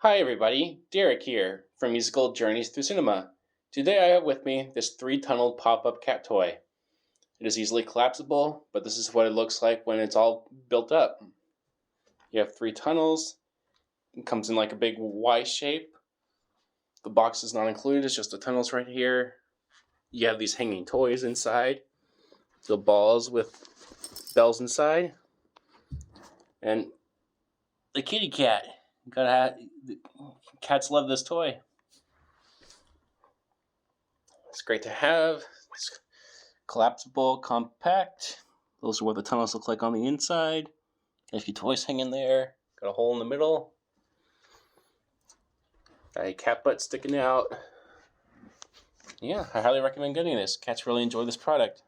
Hi everybody, Derek here from Musical Journeys Through Cinema. Today I have with me this three-tunneled pop-up cat toy. It is easily collapsible, but this is what it looks like when it's all built up. You have three tunnels. It comes in like a big Y shape. The box is not included, it's just the tunnels right here. You have these hanging toys inside. The balls with bells inside. And the kitty cat. Cats love this toy. It's great to have. It's collapsible, compact. Those are what the tunnels look like on the inside. A few toys hang in there. Got a hole in the middle. Got a cat butt sticking out. Yeah, I highly recommend getting this. Cats really enjoy this product.